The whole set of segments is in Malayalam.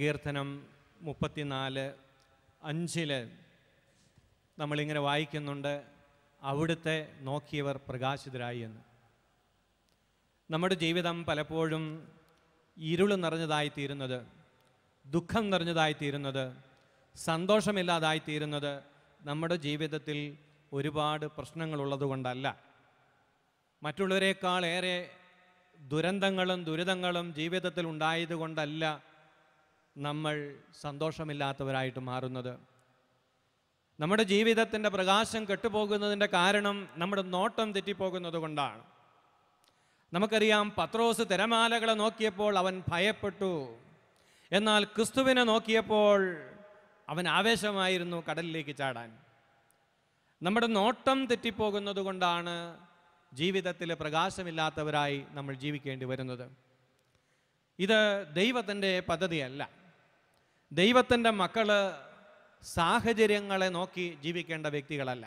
സങ്കീർത്തനം 34:5 നമ്മളിങ്ങനെ വായിക്കുന്നുണ്ട്, അവിടുത്തെ നോക്കിയവർ പ്രകാശിതരായി എന്ന്. നമ്മുടെ ജീവിതം പലപ്പോഴും ഇരുൾ നിറഞ്ഞതായിത്തീരുന്നത്, ദുഃഖം നിറഞ്ഞതായിത്തീരുന്നത്, സന്തോഷമില്ലാതായിത്തീരുന്നത് നമ്മുടെ ജീവിതത്തിൽ ഒരുപാട് പ്രശ്നങ്ങളുള്ളത് കൊണ്ടല്ല. മറ്റുള്ളവരെക്കാൾ ഏറെ ദുരന്തങ്ങളും ദുരിതങ്ങളും ജീവിതത്തിൽ ഉണ്ടായതുകൊണ്ടല്ല നമ്മൾ സന്തോഷമില്ലാത്തവരായിട്ട് മാറുന്നത്. നമ്മുടെ ജീവിതത്തിൻ്റെ പ്രകാശം കെട്ടുപോകുന്നതിൻ്റെ കാരണം നമ്മുടെ നോട്ടം തെറ്റിപ്പോകുന്നത് കൊണ്ടാണ്. നമുക്കറിയാം, പത്രോസ് തിരമാലകളെ നോക്കിയപ്പോൾ അവൻ ഭയപ്പെട്ടു. എന്നാൽ ക്രിസ്തുവിനെ നോക്കിയപ്പോൾ അവൻ ആവേശമായിരുന്നു കടലിലേക്ക് ചാടാൻ. നമ്മുടെ നോട്ടം തെറ്റിപ്പോകുന്നത് കൊണ്ടാണ് ജീവിതത്തിൽ പ്രകാശമില്ലാത്തവരായി നമ്മൾ ജീവിക്കേണ്ടി വരുന്നത്. ഇത് ദൈവത്തിൻ്റെ പദ്ധതിയല്ല. ദൈവത്തിൻ്റെ മക്കള് സാഹചര്യങ്ങളെ നോക്കി ജീവിക്കേണ്ട വ്യക്തികളല്ല,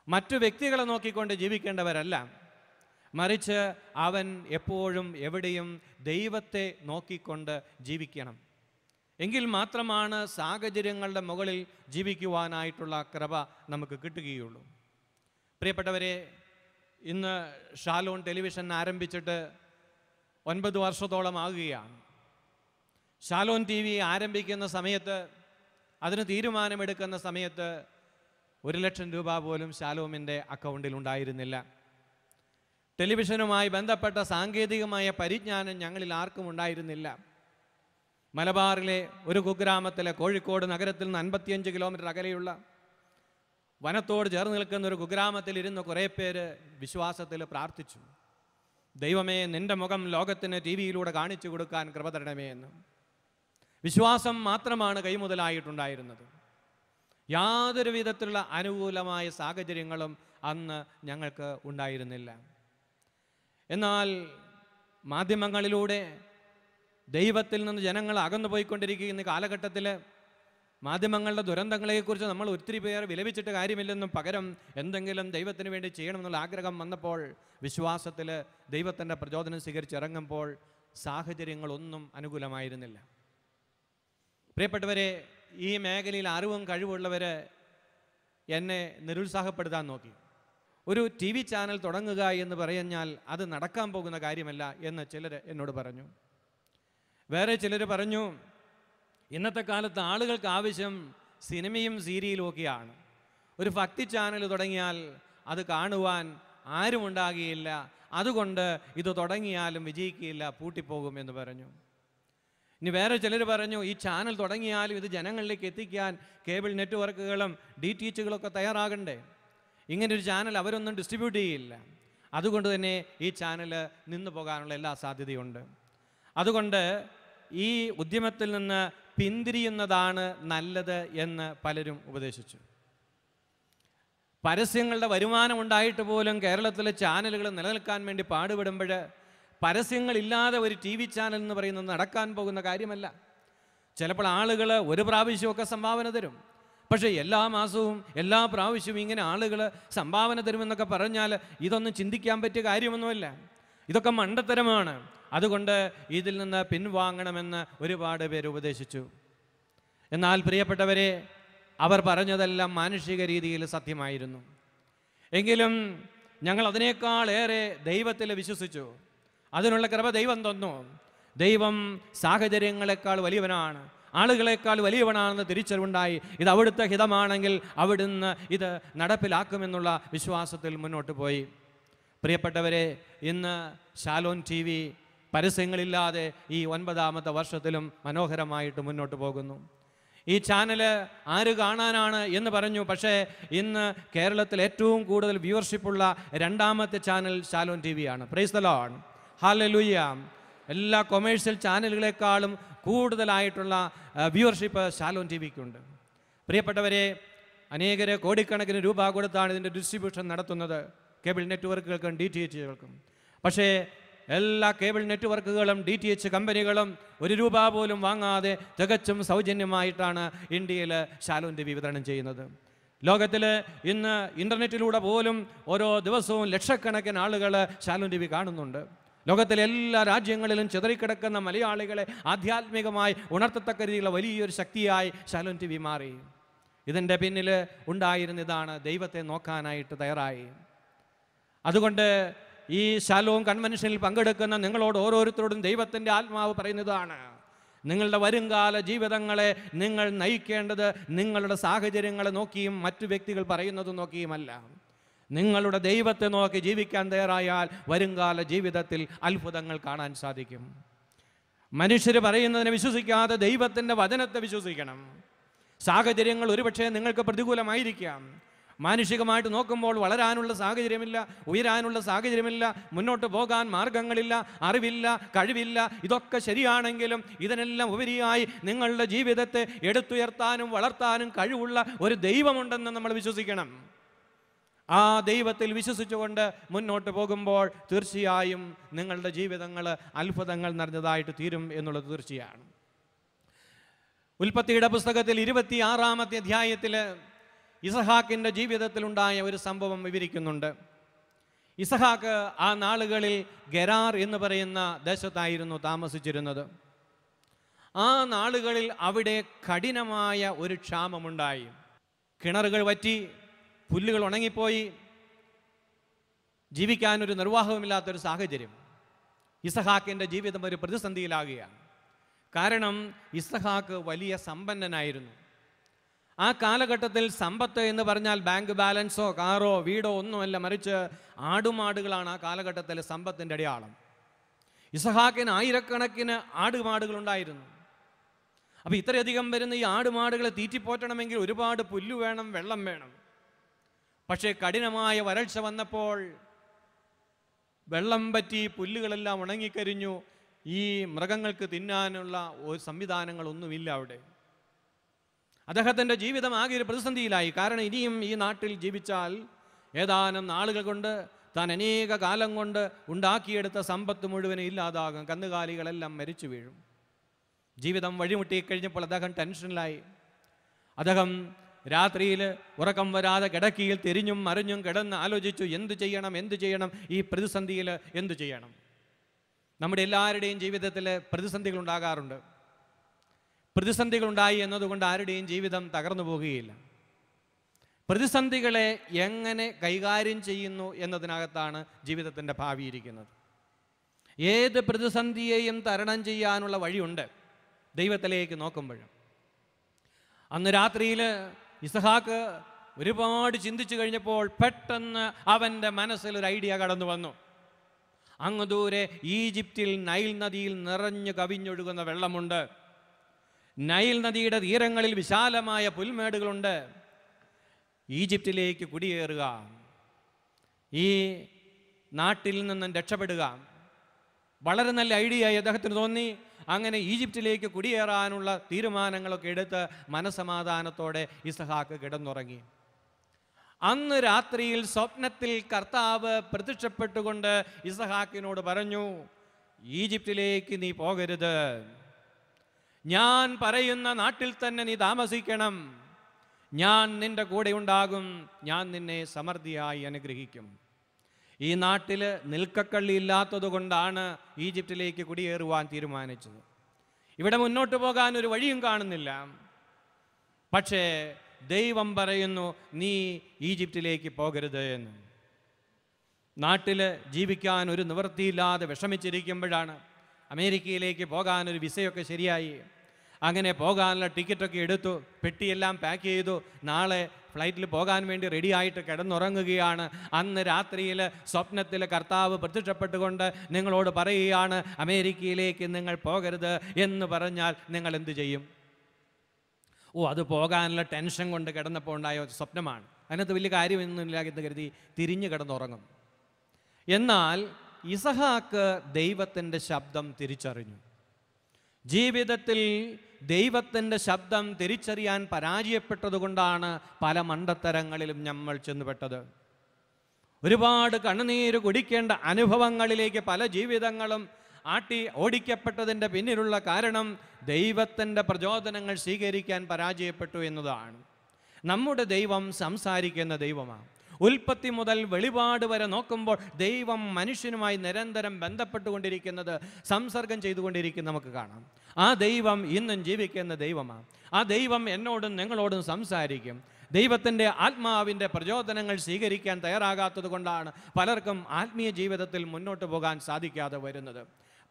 മറ്റു വ്യക്തികളെ നോക്കിക്കൊണ്ട് ജീവിക്കേണ്ടവരല്ല. മറിച്ച് അവൻ എപ്പോഴും എവിടെയും ദൈവത്തെ നോക്കിക്കൊണ്ട് ജീവിക്കണം. എങ്കിൽ മാത്രമാണ് സാഹചര്യങ്ങളുടെ മുകളിൽ ജീവിക്കുവാനായിട്ടുള്ള കൃപ നമുക്ക് കിട്ടുകയുള്ളൂ. പ്രിയപ്പെട്ടവരെ, ഇന്ന് ഷാലോൺ ടെലിവിഷൻ ആരംഭിച്ചിട്ട് 9 വർഷത്തോളം ആകുകയാണ്. ഷാലോൺ TV ആരംഭിക്കുന്ന സമയത്ത്, അതിന് തീരുമാനമെടുക്കുന്ന സമയത്ത് 1,00,000 രൂപ പോലും ഷാലോമിൻ്റെ അക്കൗണ്ടിൽ ഉണ്ടായിരുന്നില്ല. ടെലിവിഷനുമായി ബന്ധപ്പെട്ട സാങ്കേതികമായ പരിജ്ഞാനം ഞങ്ങളിൽ ആർക്കും ഉണ്ടായിരുന്നില്ല. മലബാറിലെ ഒരു കുഗ്രാമത്തിലെ, കോഴിക്കോട് നഗരത്തിൽ നിന്ന് 55 കിലോമീറ്റർ അകലെയുള്ള വനത്തോട് ചേർന്ന് നിൽക്കുന്ന ഒരു കുഗ്രാമത്തിൽ ഇരുന്ന് കുറേ പേര് വിശ്വാസത്തിൽ പ്രാർത്ഥിച്ചു, ദൈവമേ, നിൻ്റെ മുഖം ലോകത്തിന് TV-യിലൂടെ കാണിച്ചു കൊടുക്കാൻ കൃപ തരണമേ എന്ന്. വിശ്വാസം മാത്രമാണ് കൈമുതലായിട്ടുണ്ടായിരുന്നത്. യാതൊരു വിധത്തിലുള്ള അനുകൂലമായ സാഹചര്യങ്ങളും അന്ന് ഞങ്ങൾക്ക് ഉണ്ടായിരുന്നില്ല. എന്നാൽ മാധ്യമങ്ങളിലൂടെ ദൈവത്തിൽ നിന്ന് ജനങ്ങൾ അകന്നു പോയിക്കൊണ്ടിരിക്കുന്ന കാലഘട്ടത്തിൽ മാധ്യമങ്ങളുടെ ദുരന്തങ്ങളെക്കുറിച്ച് നമ്മൾ ഒത്തിരി പേർ വിലപിച്ചിട്ട് കാര്യമില്ലെന്നും പകരം എന്തെങ്കിലും ദൈവത്തിന് വേണ്ടി ചെയ്യണമെന്നുള്ള ആഗ്രഹം വന്നപ്പോൾ, വിശ്വാസത്തിൽ ദൈവത്തിൻ്റെ പ്രചോദനം സ്വീകരിച്ചിറങ്ങുമ്പോൾ സാഹചര്യങ്ങളൊന്നും അനുകൂലമായിരുന്നില്ല. പ്രിയപ്പെട്ടവരെ, ഈ മേഖലയിൽ അറിവും കഴിവുള്ളവർ എന്നെ നിരുത്സാഹപ്പെടുത്താൻ നോക്കി. ഒരു TV ചാനൽ തുടങ്ങുക എന്ന് പറഞ്ഞാൽ അത് നടക്കാൻ പോകുന്ന കാര്യമല്ല എന്ന് ചിലർ എന്നോട് പറഞ്ഞു. വേറെ ചിലർ പറഞ്ഞു, ഇന്നത്തെ കാലത്ത് ആളുകൾക്ക് ആവശ്യം സിനിമയും സീരിയലും ഒക്കെയാണ്. ഒരു ഭക്തി ചാനൽ തുടങ്ങിയാൽ അത് കാണുവാൻ ആരും ഉണ്ടാകുകയില്ല, അതുകൊണ്ട് ഇത് തുടങ്ങിയാലും വിജയിക്കുകയില്ല, പൂട്ടിപ്പോകും എന്ന് പറഞ്ഞു. ഇനി വേറെ ചിലർ പറഞ്ഞു, ഈ ചാനൽ തുടങ്ങിയാലും ഇത് ജനങ്ങളിലേക്ക് എത്തിക്കാൻ കേബിൾ നെറ്റ്വർക്കുകളും DTHകളൊക്കെ തയ്യാറാകണ്ടേ, ഇങ്ങനൊരു ചാനൽ അവരൊന്നും ഡിസ്ട്രിബ്യൂട്ട് ചെയ്യില്ല, അതുകൊണ്ട് തന്നെ ഈ ചാനൽ നിന്നു പോകാനുള്ള എല്ലാ സാധ്യതയുണ്ട്. അതുകൊണ്ട് ഈ ഉദ്യമത്തിൽ നിന്ന് പിന്തിരിയുന്നതാണ് നല്ലത് എന്ന് പലരും ഉപദേശിച്ചു. പരസ്യങ്ങളുടെ വരുമാനം ഉണ്ടായിട്ട് പോലും കേരളത്തിലെ ചാനലുകൾ നിലനിൽക്കാൻ വേണ്ടി പാടുപെടുമ്പോൾ പരസ്യങ്ങളില്ലാതെ ഒരു TV ചാനൽ എന്ന് പറയുന്നത് നടക്കാൻ പോകുന്ന കാര്യമല്ല. ചിലപ്പോൾ ആളുകൾ ഒരു പ്രാവശ്യമൊക്കെ സംഭാവന തരും, പക്ഷേ എല്ലാ മാസവും എല്ലാ പ്രാവശ്യവും ഇങ്ങനെ ആളുകൾ സംഭാവന തരുമെന്നൊക്കെ പറഞ്ഞാൽ ഇതൊന്നും ചിന്തിക്കാൻ പറ്റിയ കാര്യമൊന്നുമല്ല. ഇതൊക്കെ മണ്ടത്തരമാണ്. അതുകൊണ്ട് ഇതിൽ നിന്ന് പിൻവാങ്ങണമെന്ന് ഒരുപാട് പേര് ഉപദേശിച്ചു. എന്നാൽ പ്രിയപ്പെട്ടവരെ, അവർ പറഞ്ഞതെല്ലാം മാനുഷിക രീതിയിൽ സത്യമായിരുന്നു. എങ്കിലും ഞങ്ങൾ അതിനേക്കാളേറെ ദൈവത്തിൽ വിശ്വസിച്ചു. അതിനുള്ള കൃപ ദൈവം തന്നു. ദൈവം സാഹചര്യങ്ങളെക്കാൾ വലിയവനാണ്, ആളുകളെക്കാൾ വലിയവനാണെന്ന് തിരിച്ചറിവുണ്ടായി. ഇത് അവിടുത്തെ ഹിതമാണെങ്കിൽ അവിടുന്ന് ഇത് നടപ്പിലാക്കുമെന്നുള്ള വിശ്വാസത്തിൽ മുന്നോട്ട് പോയി. പ്രിയപ്പെട്ടവരെ, ഇന്ന് ഷാലോൺ TV പരസ്യങ്ങളില്ലാതെ ഈ 9ാമത്തെ വർഷത്തിലും മനോഹരമായിട്ട് മുന്നോട്ട് പോകുന്നു. ഈ ചാനൽ ആര് കാണാനാണ് എന്ന് പറഞ്ഞു, പക്ഷേ ഇന്ന് കേരളത്തിൽ ഏറ്റവും കൂടുതൽ വ്യൂവർഷിപ്പുള്ള 2ാമത്തെ ചാനൽ ഷാലോൺ TV ആണ്. Praise the Lord, hallelujah. എല്ലാ കൊമേഴ്ഷ്യൽ ചാനലുകളെക്കാളും കൂടുതലായിട്ടുള്ള വ്യൂവർഷിപ്പ് ഷാലോൺ TVക്കുണ്ട്. പ്രിയപ്പെട്ടവരെ, അനേകരെ കോടിക്കണക്കിന് രൂപ കൊടുത്താണ് ഇതിൻ്റെ ഡിസ്ട്രിബ്യൂഷൻ നടത്തുന്നത്, കേബിൾ നെറ്റ്വർക്കുകൾക്കും DTHകൾക്കും. പക്ഷേ എല്ലാ കേബിൾ നെറ്റ്വർക്കുകളും DTH കമ്പനികളും 1 രൂപ പോലും വാങ്ങാതെ തികച്ചും സൗജന്യമായിട്ടാണ് ഇന്ത്യയിൽ ഷാലോൺ TV വിതരണം ചെയ്യുന്നത്. ലോകത്തിൽ ഇന്ന് ഇൻ്റർനെറ്റിലൂടെ പോലും ഓരോ ദിവസവും ലക്ഷക്കണക്കിന് ആളുകൾ ഷാലോൺ TV കാണുന്നുണ്ട്. ലോകത്തിലെ എല്ലാ രാജ്യങ്ങളിലും ചിതറിക്കിടക്കുന്ന മലയാളികളെ ആധ്യാത്മികമായി ഉണർത്തത്തക്ക രീതിയിലുള്ള വലിയൊരു ശക്തിയായി ശാലോം TV മാറി. ഇതിൻ്റെ പിന്നിൽ ഉണ്ടായിരുന്ന ഇതാണ്, ദൈവത്തെ നോക്കാനായിട്ട് തയ്യാറായി. അതുകൊണ്ട് ഈ ശാലോം കൺവെൻഷനിൽ പങ്കെടുക്കുന്ന നിങ്ങളോട് ഓരോരുത്തരോടും ദൈവത്തിൻ്റെ ആത്മാവ് പറയുന്നതാണ്, നിങ്ങളുടെ വരുംകാല ജീവിതങ്ങളെ നിങ്ങൾ നയിക്കേണ്ടത് നിങ്ങളുടെ സാഹചര്യങ്ങളെ നോക്കിയും മറ്റു വ്യക്തികൾ പറയുന്നത് നോക്കിയുമല്ല. നിങ്ങളുടെ ദൈവത്തെ നോക്കി ജീവിക്കാൻ തയ്യാറായാൽ വരുംകാല ജീവിതത്തിൽ അത്ഭുതങ്ങൾ കാണാൻ സാധിക്കും. മനുഷ്യർ പറയുന്നതിനെ വിശ്വസിക്കാതെ ദൈവത്തിൻ്റെ വചനത്തെ വിശ്വസിക്കണം. സാഹചര്യങ്ങൾ ഒരുപക്ഷെ നിങ്ങൾക്ക് പ്രതികൂലമായിരിക്കാം. മാനുഷികമായിട്ട് നോക്കുമ്പോൾ വളരാനുള്ള സാഹചര്യമില്ല, ഉയരാനുള്ള സാഹചര്യമില്ല, മുന്നോട്ട് പോകാൻ മാർഗങ്ങളില്ല, അറിവില്ല, കഴിവില്ല. ഇതൊക്കെ ശരിയാണെങ്കിലും ഇതിനെല്ലാം ഉപരിയായി നിങ്ങളുടെ ജീവിതത്തെ എടുത്തുയർത്താനും വളർത്താനും കഴിവുള്ള ഒരു ദൈവമുണ്ടെന്ന് നമ്മൾ വിശ്വസിക്കണം. ആ ദൈവത്തിൽ വിശ്വസിച്ചുകൊണ്ട് മുന്നോട്ട് പോകുമ്പോൾ തീർച്ചയായും നിങ്ങളുടെ ജീവിതങ്ങൾ അത്ഭുതങ്ങൾ നിറഞ്ഞതായിട്ട് തീരും എന്നുള്ളത് തീർച്ചയാണ്. ഉൽപ്പത്തിയുടെ പുസ്തകത്തിൽ 26-ാമത്തെ അധ്യായത്തിൽ ഇസഹാക്കിൻ്റെ ജീവിതത്തിലുണ്ടായ ഒരു സംഭവം വിവരിക്കുന്നുണ്ട്. ഇസഹാക്ക് ആ നാളുകളിൽ ഗെരാർ എന്ന് പറയുന്ന ദേശത്തായിരുന്നു താമസിച്ചിരുന്നത്. ആ നാളുകളിൽ അവിടെ കഠിനമായ ഒരു ക്ഷാമമുണ്ടായി. കിണറുകൾ വറ്റി, പുല്ലുകൾ ഉണങ്ങിപ്പോയി, ജീവിക്കാനൊരു നിർവാഹവുമില്ലാത്തൊരു സാഹചര്യം. ഇസഹാക്കിൻ്റെ ജീവിതം ഒരു പ്രതിസന്ധിയിലാകുകയാണ്. കാരണം ഇസഹാക്ക് വലിയ സമ്പന്നനായിരുന്നു. ആ കാലഘട്ടത്തിൽ സമ്പത്ത് എന്ന് പറഞ്ഞാൽ ബാങ്ക് ബാലൻസോ കാറോ വീടോ ഒന്നുമല്ല, മറിച്ച് ആടുമാടുകളാണ് ആ കാലഘട്ടത്തിലെ സമ്പത്തിൻ്റെ അടയാളം. ഇസഹാക്കിന് ആയിരക്കണക്കിന് ആടുമാടുകളുണ്ടായിരുന്നു. അപ്പോൾ ഇത്രയധികം വരുന്ന ഈ ആടുമാടുകളെ തീറ്റിപ്പോറ്റണമെങ്കിൽ ഒരുപാട് പുല്ല് വേണം, വെള്ളം വേണം. പക്ഷേ കഠിനമായ വരൾച്ച വന്നപ്പോൾ വെള്ളം പറ്റി പുല്ലുകളെല്ലാം ഉണങ്ങിക്കരിഞ്ഞു. ഈ മൃഗങ്ങൾക്ക് തിന്നാനുള്ള ഒരു സംവിധാനങ്ങളൊന്നുമില്ല അവിടെ. അദ്ദേഹത്തിൻ്റെ ജീവിതം ആകെ ഒരു പ്രതിസന്ധിയിലായി. കാരണം ഇനിയും ഈ നാട്ടിൽ ജീവിച്ചാൽ ഏതാനും നാളുകൾ കൊണ്ട് താൻ അനേക കാലം കൊണ്ട് ഉണ്ടാക്കിയെടുത്ത സമ്പത്ത് മുഴുവനും ഇല്ലാതാകും, കന്നുകാലികളെല്ലാം മരിച്ചു വീഴും. ജീവിതം വഴിമുട്ടിക്കഴിഞ്ഞപ്പോൾ അദ്ദേഹം ടെൻഷനിലായി. അദ്ദേഹം രാത്രിയിൽ ഉറക്കം വരാതെ കിടക്കിയിൽ തിരിഞ്ഞും മറിഞ്ഞും കിടന്ന് ആലോചിച്ചു, എന്തു ചെയ്യണം, ഈ പ്രതിസന്ധിയിൽ എന്തു ചെയ്യണം. നമ്മുടെ എല്ലാവരുടെയും ജീവിതത്തിൽ പ്രതിസന്ധികൾ ഉണ്ടാകാറുണ്ട്. പ്രതിസന്ധികളുണ്ടായി എന്നതുകൊണ്ട് ആരുടെയും ജീവിതം തകർന്നു പോകുകയില്ല. പ്രതിസന്ധികളെ എങ്ങനെ കൈകാര്യം ചെയ്യുന്നു എന്നതിനകത്താണ് ജീവിതത്തിൻ്റെ ഭാവി ഇരിക്കുന്നത്. ഏത് പ്രതിസന്ധിയെയും തരണം ചെയ്യാനുള്ള വഴിയുണ്ട് ദൈവത്തിലേക്ക് നോക്കുമ്പോഴും. അന്ന് രാത്രിയിൽ ഇസഹാക്ക് ഒരുപാട് ചിന്തിച്ചു കഴിഞ്ഞപ്പോൾ പെട്ടെന്ന് അവൻ്റെ മനസ്സിൽ ഒരു ഐഡിയ കടന്നു വന്നു. അങ്ങ് ദൂരെ ഈജിപ്തിൽ നൈൽ നദിയിൽ നിറഞ്ഞു കവിഞ്ഞൊഴുകുന്ന വെള്ളമുണ്ട്. നൈൽ നദിയുടെ തീരങ്ങളിൽ വിശാലമായ പുൽമേടുകളുണ്ട്. ഈജിപ്തിലേക്ക് കുടിയേറുക, ഈ നാട്ടിൽ നിന്നും രക്ഷപ്പെടുക. വളരെ നല്ല ഐഡിയ അദ്ദേഹത്തിന് തോന്നി. അങ്ങനെ ഈജിപ്തിലേക്ക് കുടിയേറാനുള്ള തീരുമാനങ്ങളൊക്കെ എടുത്ത് മനസമാധാനത്തോടെ ഇസഹാക്ക് കിടന്നുറങ്ങി. അന്ന് രാത്രിയിൽ സ്വപ്നത്തിൽ കർത്താവ് പ്രത്യക്ഷപ്പെട്ടുകൊണ്ട് ഇസഹാക്കിനോട് പറഞ്ഞു, ഈജിപ്തിലേക്ക് നീ പോകരുത്, ഞാൻ പറയുന്ന നാട്ടിൽ തന്നെ നീ താമസിക്കണം, ഞാൻ നിന്റെ കൂടെ ഉണ്ടാകും, ഞാൻ നിന്നെ സമൃദ്ധിയായി അനുഗ്രഹിക്കും. ഈ നാട്ടിൽ നിൽക്കക്കള്ളി ഇല്ലാത്തത് കൊണ്ടാണ് ഈജിപ്തിലേക്ക് കുടിയേറുവാൻ തീരുമാനിച്ചത്. ഇവിടെ മുന്നോട്ട് പോകാൻ ഒരു വഴിയും കാണുന്നില്ല. പക്ഷേ ദൈവം പറയുന്നു, നീ ഈജിപ്തിലേക്ക് പോകരുത് എന്ന്. നാട്ടിൽ ജീവിക്കാൻ ഒരു നിവൃത്തിയില്ലാതെ വിഷമിച്ചിരിക്കുമ്പോഴാണ് അമേരിക്കയിലേക്ക് പോകാൻ ഒരു വിസയൊക്കെ ശരിയായി. അങ്ങനെ പോകാനുള്ള ടിക്കറ്റൊക്കെ എടുത്തു, പെട്ടിയെല്ലാം പാക്ക് ചെയ്തു. നാളെ ഫ്ലൈറ്റിൽ പോകാൻ വേണ്ടി റെഡിയായിട്ട് കിടന്നുറങ്ങുകയാണ്. അന്ന് രാത്രിയിൽ സ്വപ്നത്തിൽ കർത്താവ് പ്രത്യക്ഷപ്പെട്ടുകൊണ്ട് നിങ്ങളോട് പറയുകയാണ്, അമേരിക്കയിലേക്ക് നിങ്ങൾ പോകരുത് എന്ന് പറഞ്ഞാൽ നിങ്ങൾ എന്തു ചെയ്യും? അത് പോകാനുള്ള ടെൻഷൻ കൊണ്ട് കിടന്നപ്പോൾ ഉണ്ടായ സ്വപ്നമാണ്, അതിനകത്ത് വലിയ കാര്യമൊന്നുമില്ല എന്ന് കരുതി തിരിഞ്ഞു കിടന്നുറങ്ങും. എന്നാൽ ഇസഹാക്ക് ദൈവത്തിൻ്റെ ശബ്ദം തിരിച്ചറിഞ്ഞു. ജീവിതത്തിൽ ദൈവത്തിൻ്റെ ശബ്ദം തിരിച്ചറിയാൻ പരാജയപ്പെട്ടതുകൊണ്ടാണ് പല മണ്ടത്തരങ്ങളിലും നമ്മൾ ചെന്നുപെട്ടത്. ഒരുപാട് കണ്ണുനീര് കുടിക്കേണ്ട അനുഭവങ്ങളിലേക്ക് പല ജീവിതങ്ങളും ഓടിക്കപ്പെട്ടതിൻ്റെ പിന്നിലുള്ള കാരണം ദൈവത്തിൻ്റെ പ്രചോദനങ്ങൾ സ്വീകരിക്കാൻ പരാജയപ്പെട്ടു എന്നതാണ്. നമ്മുടെ ദൈവം സംസാരിക്കുന്ന ദൈവമാണ്. ഉൽപ്പത്തി മുതൽ വെളിപാട് വരെ നോക്കുമ്പോൾ ദൈവം മനുഷ്യനുമായി നിരന്തരം ബന്ധപ്പെട്ടുകൊണ്ടിരിക്കുന്നത്, സംസർഗം ചെയ്തുകൊണ്ടിരിക്കുന്നത് നമുക്ക് കാണാം. ആ ദൈവം ഇന്നും ജീവിക്കുന്ന ദൈവമാണ്. ആ ദൈവം എന്നോടും നിങ്ങളോടും സംസാരിക്കും. ദൈവത്തിൻ്റെ ആത്മാവിൻ്റെ പ്രചോദനങ്ങൾ സ്വീകരിക്കാൻ തയ്യാറാകാത്തത് കൊണ്ടാണ് പലർക്കും ആത്മീയ ജീവിതത്തിൽ മുന്നോട്ട് പോകാൻ സാധിക്കാതെ വരുന്നത്.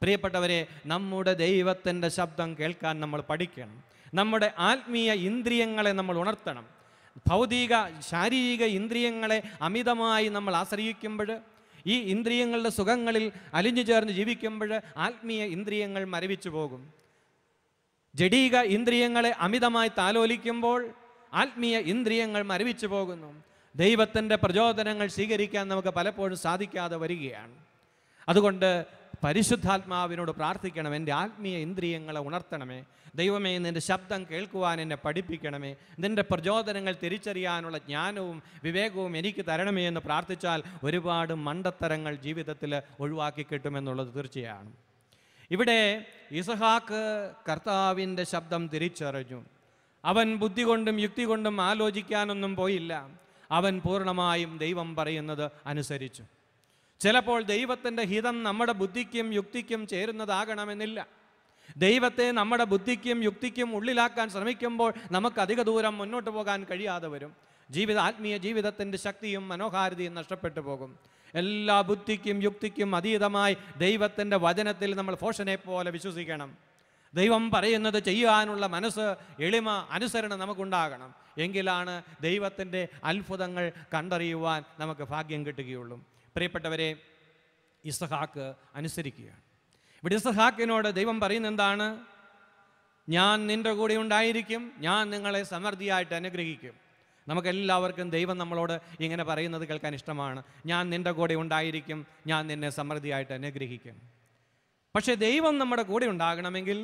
പ്രിയപ്പെട്ടവരെ, നമ്മുടെ ദൈവത്തിൻ്റെ ശബ്ദം കേൾക്കാൻ നമ്മൾ പഠിക്കണം. നമ്മുടെ ആത്മീയ ഇന്ദ്രിയങ്ങളെ നമ്മൾ ഉണർത്തണം. ഭൗതിക ശാരീരിക ഇന്ദ്രിയങ്ങളെ അമിതമായി നമ്മൾ ആശ്രയിക്കുമ്പോൾ, ഈ ഇന്ദ്രിയങ്ങളുടെ സുഖങ്ങളിൽ അലിഞ്ഞു ചേർന്ന് ജീവിക്കുമ്പോൾ ആത്മീയ ഇന്ദ്രിയങ്ങൾ മരവിച്ചു പോകും. ജഡീക ഇന്ദ്രിയങ്ങളെ അമിതമായി താലോലിക്കുമ്പോൾ ആത്മീയ ഇന്ദ്രിയങ്ങൾ മരവിച്ചു പോകുന്നു. ദൈവത്തിൻ്റെ പ്രചോദനങ്ങൾ സ്വീകരിക്കാൻ നമുക്ക് പലപ്പോഴും സാധിക്കാതെ വരികയാണ്. അതുകൊണ്ട് പരിശുദ്ധാത്മാവിനോട് പ്രാർത്ഥിക്കണം, എൻ്റെ ആത്മീയ ഇന്ദ്രിയങ്ങളെ ഉണർത്തണമേ. ദൈവമേ, നിൻ്റെ ശബ്ദം കേൾക്കുവാൻ എന്നെ പഠിപ്പിക്കണമേ. നിൻ്റെ പ്രചോദനങ്ങൾ തിരിച്ചറിയാനുള്ള ജ്ഞാനവും വിവേകവും എനിക്ക് തരണമേ എന്ന് പ്രാർത്ഥിച്ചാൽ ഒരുപാട് മണ്ടത്തരങ്ങൾ ജീവിതത്തിൽ ഒഴിവാക്കി കിട്ടുമെന്നുള്ളത് തീർച്ചയാണ്. ഇവിടെ ഇസഹാക്ക് കർത്താവിൻ്റെ ശബ്ദം തിരിച്ചറിഞ്ഞു. അവൻ ബുദ്ധി കൊണ്ടും യുക്തി കൊണ്ടും ആലോചിക്കാനൊന്നും പോയില്ല. അവൻ പൂർണ്ണമായും ദൈവം പറയുന്നത് അനുസരിച്ചു. ചിലപ്പോൾ ദൈവത്തിൻ്റെ ഹിതം നമ്മുടെ ബുദ്ധിക്കും യുക്തിക്കും ചേരുന്നതാകണമെന്നില്ല. ദൈവത്തെ നമ്മുടെ ബുദ്ധിക്കും യുക്തിക്കും ഉള്ളിലാക്കാൻ ശ്രമിക്കുമ്പോൾ നമുക്ക് അധിക ദൂരം മുന്നോട്ട് പോകാൻ കഴിയാതെ വരും. ആത്മീയ ജീവിതത്തിൻ്റെ ശക്തിയും മനോഹാരിതയും നഷ്ടപ്പെട്ടു പോകും. എല്ലാ ബുദ്ധിക്കും യുക്തിക്കും അതീതമായി ദൈവത്തിൻ്റെ വചനത്തിൽ നമ്മൾ ഫോഷനെ പോലെ വിശ്വസിക്കണം. ദൈവം പറയുന്നത് ചെയ്യാനുള്ള മനസ്സ്, എളിമ, അനുസരണം നമുക്കുണ്ടാകണം. എങ്കിലാണ് ദൈവത്തിൻ്റെ അത്ഭുതങ്ങൾ കണ്ടറിയുവാൻ നമുക്ക് ഭാഗ്യം കിട്ടുകയുള്ളൂ. പ്രിയപ്പെട്ടവരെ, ഇസഹാക്ക് അനുസരിക്കുകയാണ്. ഇവിടെ ഇസഹാക്കിനോട് ദൈവം പറയുന്ന എന്താണ്? ഞാൻ നിൻ്റെ കൂടെ ഉണ്ടായിരിക്കും, ഞാൻ നിങ്ങളെ സമൃദ്ധിയായിട്ട് അനുഗ്രഹിക്കും. നമുക്കെല്ലാവർക്കും ദൈവം നമ്മളോട് ഇങ്ങനെ പറയുന്നത് കേൾക്കാൻ ഇഷ്ടമാണ്. ഞാൻ നിൻ്റെ കൂടെ ഉണ്ടായിരിക്കും, ഞാൻ നിന്നെ സമൃദ്ധിയായിട്ട് അനുഗ്രഹിക്കും. പക്ഷേ ദൈവം നമ്മുടെ കൂടെ ഉണ്ടാകണമെങ്കിൽ,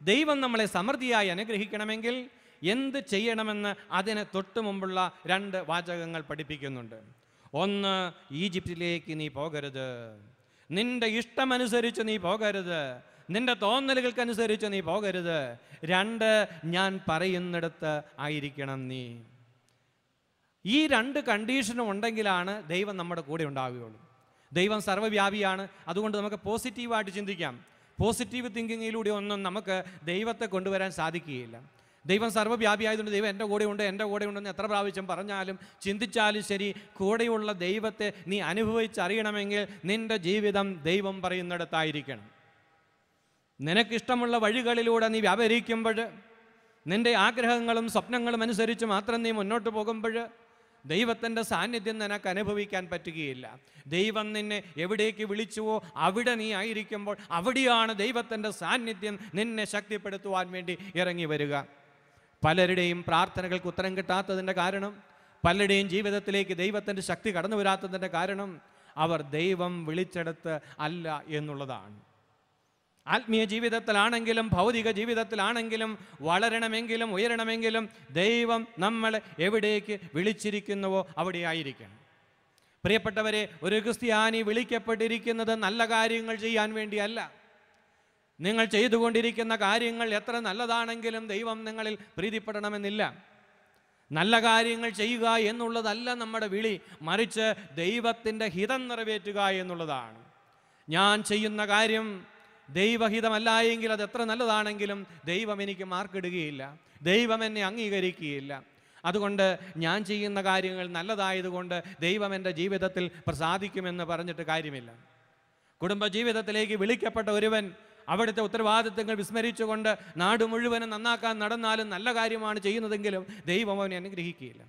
ദൈവം നമ്മളെ സമൃദ്ധിയായി അനുഗ്രഹിക്കണമെങ്കിൽ എന്ത് ചെയ്യണമെന്ന് അതിന് തൊട്ടു മുമ്പുള്ള 2 വാചകങ്ങൾ പഠിപ്പിക്കുന്നുണ്ട്. ഒന്ന്, ഈജിപ്തിലേക്ക് നീ പോകരുത്. നിന്റെ ഇഷ്ടമനുസരിച്ച് നീ പോകരുത്. നിന്റെ തോന്നലുകൾക്കനുസരിച്ച് നീ പോകരുത്. 2, ഞാൻ പറയുന്നിടത്ത് ആയിരിക്കണം നീ. ഈ 2 കണ്ടീഷനും ഉണ്ടെങ്കിലാണ് ദൈവം നമ്മുടെ കൂടെ ഉണ്ടാവുകയുള്ളൂ. ദൈവം സർവ്വവ്യാപിയാണ്. അതുകൊണ്ട് നമുക്ക് പോസിറ്റീവായിട്ട് ചിന്തിക്കാം. പോസിറ്റീവ് തിങ്കിങ്ങിലൂടെ ഒന്നും നമുക്ക് ദൈവത്തെ കൊണ്ടുവരാൻ സാധിക്കുകയില്ല. ദൈവം സർവ്വവ്യാപിയായതുകൊണ്ട് ദൈവം എൻ്റെ കൂടെയുണ്ട്, എൻ്റെ കൂടെയുണ്ടെന്ന് എത്ര പ്രാവശ്യം പറഞ്ഞാലും ചിന്തിച്ചാലും ശരി, കൂടെയുള്ള ദൈവത്തെ നീ അനുഭവിച്ചറിയണമെങ്കിൽ നിൻ്റെ ജീവിതം ദൈവം പറയുന്നിടത്തായിരിക്കണം. നിനക്കിഷ്ടമുള്ള വഴികളിലൂടെ നീ വ്യാപരിക്കുമ്പോൾ, നിൻ്റെ ആഗ്രഹങ്ങളും സ്വപ്നങ്ങളും അനുസരിച്ച് മാത്രം നീ മുന്നോട്ട് പോകുമ്പോൾ ദൈവത്തിൻ്റെ സാന്നിധ്യം നിനക്ക് അനുഭവിക്കാൻ പറ്റുകയില്ല. ദൈവം നിന്നെ എവിടേക്ക് വിളിച്ചുവോ അവിടെ നീ ആയിരിക്കുമ്പോൾ അവിടെയാണ് ദൈവത്തിൻ്റെ സാന്നിധ്യം നിന്നെ ശക്തിപ്പെടുത്തുവാൻ വേണ്ടി ഇറങ്ങി വരിക. പലരുടെയും പ്രാർത്ഥനകൾക്ക് ഉത്തരം കിട്ടാത്തതിൻ്റെ കാരണം, പലരുടെയും ജീവിതത്തിലേക്ക് ദൈവത്തിൻ്റെ ശക്തി കടന്നു വരാത്തതിൻ്റെ കാരണം അവർ ദൈവം വിളിച്ചെടുത്ത് അല്ല എന്നുള്ളതാണ്. ആത്മീയ ജീവിതത്തിലാണെങ്കിലും ഭൗതിക ജീവിതത്തിലാണെങ്കിലും വളരണമെങ്കിലും ഉയരണമെങ്കിലും ദൈവം നമ്മളെ എവിടേക്ക് വിളിച്ചിരിക്കുന്നുവോ അവിടെ ആയിരിക്കണം. പ്രിയപ്പെട്ടവരെ, ഒരു ക്രിസ്ത്യാനി വിളിക്കപ്പെട്ടിരിക്കുന്നത് നല്ല കാര്യങ്ങൾ ചെയ്യാൻ വേണ്ടിയല്ല. നിങ്ങൾ ചെയ്തുകൊണ്ടിരിക്കുന്ന കാര്യങ്ങൾ എത്ര നല്ലതാണെങ്കിലും ദൈവം നിങ്ങളിൽ പ്രീതിപ്പെടണമെന്നില്ല. നല്ല കാര്യങ്ങൾ ചെയ്യുക എന്നുള്ളതല്ല നമ്മുടെ വിളി, മറിച്ച് ദൈവത്തിൻ്റെ ഹിതം നിറവേറ്റുക എന്നുള്ളതാണ്. ഞാൻ ചെയ്യുന്ന കാര്യം ദൈവഹിതമല്ല എങ്കിൽ അത് എത്ര നല്ലതാണെങ്കിലും ദൈവം എനിക്ക് മാർക്കിടുകയില്ല, ദൈവം എന്നെ അംഗീകരിക്കുകയില്ല. അതുകൊണ്ട് ഞാൻ ചെയ്യുന്ന കാര്യങ്ങൾ നല്ലതായതുകൊണ്ട് ദൈവം എൻ്റെ ജീവിതത്തിൽ പ്രസാദിക്കുമെന്ന് പറഞ്ഞിട്ട് കാര്യമില്ല. കുടുംബജീവിതത്തിലേക്ക് വിളിക്കപ്പെട്ട ഒരുവൻ അവിടുത്തെ ഉത്തരവാദിത്തങ്ങൾ വിസ്മരിച്ചുകൊണ്ട് നാട് മുഴുവനും നന്നാക്കാൻ നടന്നാലും നല്ല കാര്യമാണ് ചെയ്യുന്നതെങ്കിലും ദൈവം അവനെ അനുഗ്രഹിക്കുകയില്ല.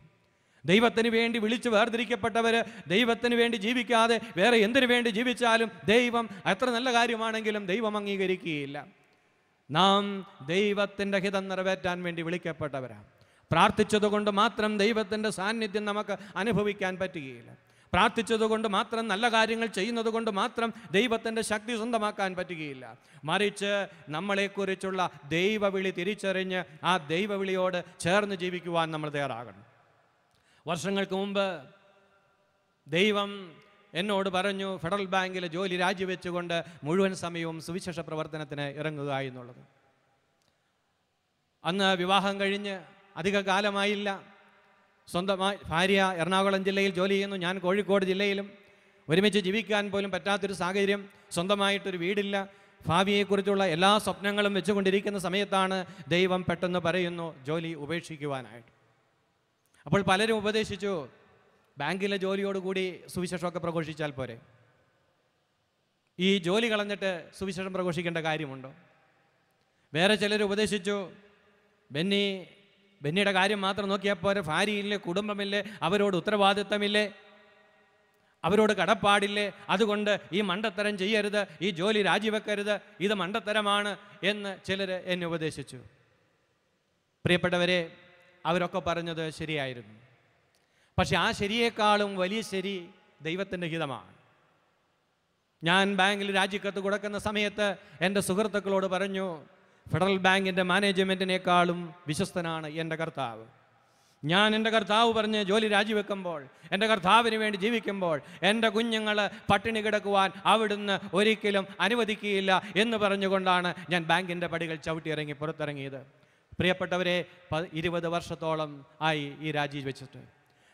ദൈവത്തിന് വേണ്ടി വിളിച്ച് വേർതിരിക്കപ്പെട്ടവർ ദൈവത്തിന് വേണ്ടി ജീവിക്കാതെ വേറെ എന്തിനു വേണ്ടി ജീവിച്ചാലും ദൈവം എത്ര നല്ല കാര്യമാണെങ്കിലും ദൈവം അംഗീകരിക്കുകയില്ല. നാം ദൈവത്തിൻ്റെ ഹിതം നിറവേറ്റാൻ വേണ്ടി വിളിക്കപ്പെട്ടവരാണ്. പ്രാർത്ഥിച്ചതുകൊണ്ട് മാത്രം ദൈവത്തിൻ്റെ സാന്നിധ്യം നമുക്ക് അനുഭവിക്കാൻ പറ്റുകയില്ല. പ്രാർത്ഥിച്ചതുകൊണ്ട് മാത്രം നല്ല കാര്യങ്ങൾ ചെയ്യുന്നത് കൊണ്ട് മാത്രം ദൈവത്തിൻ്റെ ശക്തി സ്വന്തമാക്കാൻ പറ്റുകയില്ല. മറിച്ച് നമ്മളെക്കുറിച്ചുള്ള ദൈവവിളി തിരിച്ചറിഞ്ഞ് ആ ദൈവവിളിയോട് ചേർന്ന് ജീവിക്കുവാൻ നമ്മൾ തയ്യാറാകണം. വർഷങ്ങൾക്ക് മുമ്പ് ദൈവം എന്നോട് പറഞ്ഞു ഫെഡറൽ ബാങ്കിലെ ജോലി രാജിവെച്ചുകൊണ്ട് മുഴുവൻ സമയവും സുവിശേഷ പ്രവർത്തനത്തിന് ഇറങ്ങുക എന്നുള്ളത്. അന്ന് വിവാഹം കഴിഞ്ഞ് അധിക കാലമായില്ല. സ്വന്തമായി ഭാര്യ എറണാകുളം ജില്ലയിൽ ജോലി ചെയ്യുന്നു, ഞാൻ കോഴിക്കോട് ജില്ലയിലും. ഒരുമിച്ച് ജീവിക്കാൻ പോലും പറ്റാത്തൊരു സാഹചര്യം, സ്വന്തമായിട്ടൊരു വീടില്ല. ഭാവിയെക്കുറിച്ചുള്ള എല്ലാ സ്വപ്നങ്ങളും വെച്ചുകൊണ്ടിരിക്കുന്ന സമയത്താണ് ദൈവം പെട്ടെന്ന് പറയുന്നു ജോലി ഉപേക്ഷിക്കുവാനായിട്ട്. അപ്പോൾ പലരും ഉപദേശിച്ചു, ബാങ്കിലെ ജോലിയോടുകൂടി സുവിശേഷമൊക്കെ പ്രഘോഷിച്ചാൽ പോരെ, ഈ ജോലി കളഞ്ഞിട്ട് സുവിശേഷം പ്രഘോഷിക്കേണ്ട കാര്യമുണ്ടോ? വേറെ ചിലർ ഉപദേശിച്ചു, ബെന്നിയുടെ കാര്യം മാത്രം നോക്കിയാൽ പോരെ, ഭാര്യയില്ലേ, കുടുംബമില്ലേ, അവരോട് ഉത്തരവാദിത്തമില്ലേ, അവരോട് കടപ്പാടില്ലേ, അതുകൊണ്ട് ഈ മണ്ടത്തരം ചെയ്യരുത്, ഈ ജോലി രാജിവെക്കരുത്, ഇത് മണ്ടത്തരമാണ് എന്ന് ചിലർ എന്നെ ഉപദേശിച്ചു. പ്രിയപ്പെട്ടവരെ, അവരൊക്കെ പറഞ്ഞത് ശരിയായിരുന്നു. പക്ഷെ ആ ശരിയേക്കാളും വലിയ ശരി ദൈവത്തിൻ്റെ ഹിതമാണ്. ഞാൻ ബാങ്കിൽ രാജിക്കത്ത് കൊടുക്കുന്ന സമയത്ത് എൻ്റെ സുഹൃത്തുക്കളോട് പറഞ്ഞു, ഫെഡറൽ ബാങ്കിൻ്റെ മാനേജ്മെൻറ്റിനേക്കാളും വിശ്വസ്തനാണ് എൻ്റെ കർത്താവ്. ഞാൻ എൻ്റെ കർത്താവ് പറഞ്ഞ് ജോലി രാജിവെക്കുമ്പോൾ, എൻ്റെ കർത്താവിന് വേണ്ടി ജീവിക്കുമ്പോൾ എൻ്റെ കുഞ്ഞുങ്ങൾ പട്ടിണി കിടക്കുവാൻ അവിടുന്ന് ഒരിക്കലും അനുവദിക്കുകയില്ല എന്ന് പറഞ്ഞുകൊണ്ടാണ് ഞാൻ ബാങ്കിൻ്റെ പടികൾ ചവിട്ടിയിറങ്ങി പുറത്തിറങ്ങിയത്. പ്രിയപ്പെട്ടവരെ, 20 വർഷത്തോളം ആയി ഈ രാജി വെച്ചിട്ട്.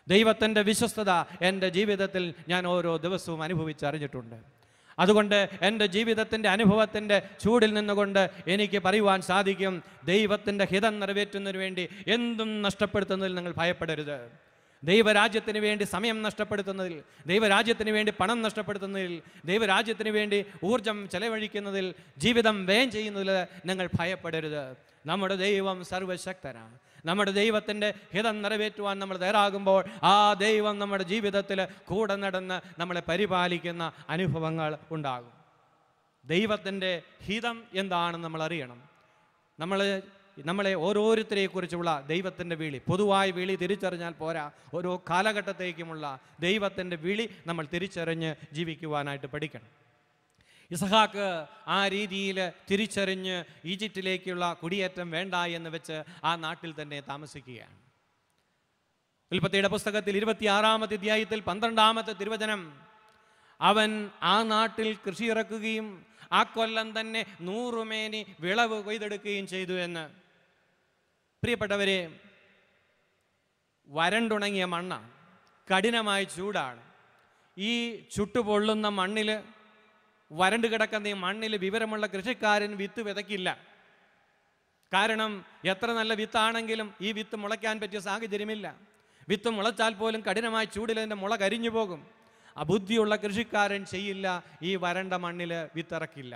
ദൈവത്തിൻ്റെ വിശ്വസ്തത എൻ്റെ ജീവിതത്തിൽ ഞാൻ ഓരോ ദിവസവും അനുഭവിച്ചറിഞ്ഞിട്ടുണ്ട്. അതുകൊണ്ട് എൻ്റെ ജീവിതത്തിൻ്റെ അനുഭവത്തിൻ്റെ ചൂടിൽ നിന്നുകൊണ്ട് എനിക്ക് പറയുവാൻ സാധിക്കും, ദൈവത്തിൻ്റെ ഹിതം നിറവേറ്റുന്നതിന് വേണ്ടി എന്തും നഷ്ടപ്പെടുത്തുന്നതിൽ നിങ്ങൾ ഭയപ്പെടരുത്. ദൈവരാജ്യത്തിന് വേണ്ടി സമയം നഷ്ടപ്പെടുത്തുന്നതിൽ, ദൈവരാജ്യത്തിന് വേണ്ടി പണം നഷ്ടപ്പെടുത്തുന്നതിൽ, ദൈവരാജ്യത്തിന് വേണ്ടി ഊർജം ചെലവഴിക്കുന്നതിൽ, ജീവിതം വ്യയം ചെയ്യുന്നതിൽ നിങ്ങൾ ഭയപ്പെടരുത്. നമ്മുടെ ദൈവം സർവശക്തനാണ്. നമ്മുടെ ദൈവത്തിൻ്റെ ഹിതം നിറവേറ്റുവാൻ നമ്മൾ തയ്യാറാകുമ്പോൾ ആ ദൈവം നമ്മുടെ ജീവിതത്തിൽ കൂടെ നടന്ന് നമ്മളെ പരിപാലിക്കുന്ന അനുഭവങ്ങൾ ഉണ്ടാകും. ദൈവത്തിൻ്റെ ഹിതം എന്താണെന്ന് നമ്മൾ അറിയണം. നമ്മളെ ഓരോരുത്തരെക്കുറിച്ചുള്ള ദൈവത്തിൻ്റെ വിളി, പൊതുവായ വിളി തിരിച്ചറിഞ്ഞാൽ പോരാ, ഓരോ കാലഘട്ടത്തേക്കുമുള്ള ദൈവത്തിൻ്റെ വിളി നമ്മൾ തിരിച്ചറിഞ്ഞ് ജീവിക്കുവാനായിട്ട് പഠിക്കണം. ഇസഹാക്ക് ആ രീതിയിൽ തിരിച്ചറിഞ്ഞ് ഈജിപ്തിലേക്കുള്ള കുടിയേറ്റം വേണ്ട എന്ന് വെച്ച് ആ നാട്ടിൽ തന്നെ താമസിക്കുകയാണ്. ഉൽപ്പത്തിയുടെ പുസ്തകത്തിൽ 26-ാമത്തെ അധ്യായത്തിൽ 12-ാമത്തെ തിരുവചനം, അവൻ ആ നാട്ടിൽ കൃഷി ഇറക്കുകയും ആ കൊല്ലം തന്നെ 100 മേനി വിളവ് കൊയ്തെടുക്കുകയും ചെയ്തു എന്ന്. പ്രിയപ്പെട്ടവരെ, വരണ്ടുണങ്ങിയ മണ്ണാണ്, കഠിനമായ ചൂടാണ്. ഈ ചുട്ടുപൊള്ളുന്ന മണ്ണിൽ, വരണ്ട് കിടക്കുന്ന ഈ മണ്ണിൽ വിവരമുള്ള കൃഷിക്കാരൻ വിത്ത് വിതയ്ക്കില്ല. കാരണം എത്ര നല്ല വിത്താണെങ്കിലും ഈ വിത്ത് മുളയ്ക്കാൻ പറ്റിയ സാഹചര്യമില്ല. വിത്ത് മുളച്ചാൽ പോലും കഠിനമായ ചൂടിൽ അതിൻ്റെ മുള കരിഞ്ഞു പോകും. അബുദ്ധിയുള്ള കൃഷിക്കാരൻ ചെയ്യില്ല, ഈ വരണ്ട മണ്ണിൽ വിത്തിറക്കില്ല.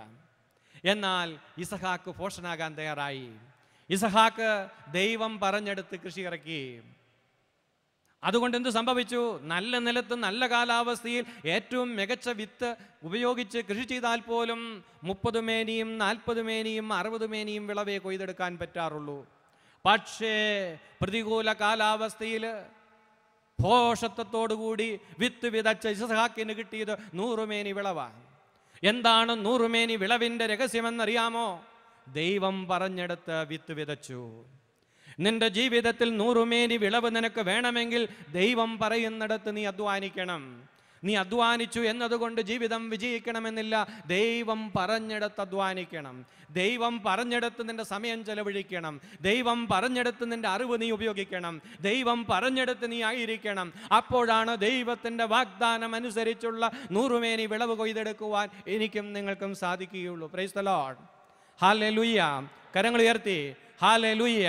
എന്നാൽ ഇസഹാക്ക് പോഷനാകാൻ തയ്യാറായി. ഇസഹാക്ക് ദൈവം പറഞ്ഞെടുത്ത് കൃഷി ഇറക്കി. അതുകൊണ്ട് എന്ത് സംഭവിച്ചു? നല്ല നിലത്ത് നല്ല കാലാവസ്ഥയിൽ ഏറ്റവും മികച്ച വിത്ത് ഉപയോഗിച്ച് കൃഷി ചെയ്താൽ പോലും 30 മേനിയും 40 മേനിയും 60 മേനിയും വിളവേ കൊയ്തെടുക്കാൻ പറ്റാറുള്ളൂ. പക്ഷേ പ്രതികൂല കാലാവസ്ഥയിൽ പോഷത്വത്തോടുകൂടി വിത്ത് വിതച്ച ഇസഹാക്കിന് കിട്ടിയത് 100 മേനി വിളവാണ്. എന്താണ് 100 മേനി വിളവിൻ്റെ രഹസ്യമെന്നറിയാമോ? ദൈവം പറഞ്ഞെടുത്ത് വിത്ത് വിതച്ചു. നിന്റെ ജീവിതത്തിൽ 100 മേനി വിളവ് നിനക്ക് വേണമെങ്കിൽ ദൈവം പറയുന്നിടത്ത് നീ അധ്വാനിക്കണം. നീ അധ്വാനിച്ചു എന്നതുകൊണ്ട് ജീവിതം വിജയിക്കണമെന്നില്ല. ദൈവം പറഞ്ഞെടുത്ത് അധ്വാനിക്കണം. ദൈവം പറഞ്ഞെടുത്ത് നിന്റെ സമയം ചെലവഴിക്കണം. ദൈവം പറഞ്ഞെടുത്ത് നിന്റെ അറിവ് നീ ഉപയോഗിക്കണം. ദൈവം പറഞ്ഞെടുത്ത് നീ ആയിരിക്കണം. അപ്പോഴാണ് ദൈവത്തിൻ്റെ വാഗ്ദാനം അനുസരിച്ചുള്ള 100 മേനി വിളവ് കൊയ്തെടുക്കുവാൻ എനിക്കും നിങ്ങൾക്കും സാധിക്കുകയുള്ളൂ. Praise the Lord. ഹല്ലേലൂയ. കരങ്ങൾ ഉയർത്തി ഹല്ലേലൂയ.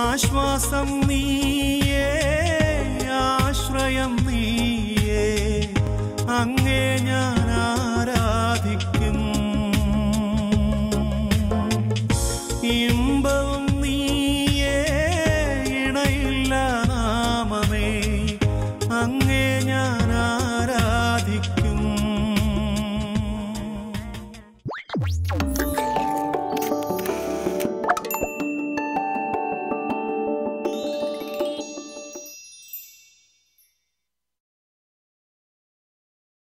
ആശ്വാസം നീയേ, ആശ്രയം നീയേ, അങ്ങേ ഞാൻ ആരാധിക്കും. ഇമ്പവും നീയേ, ഇണയില്ല നാമമേ, അങ്ങേ ഞാൻ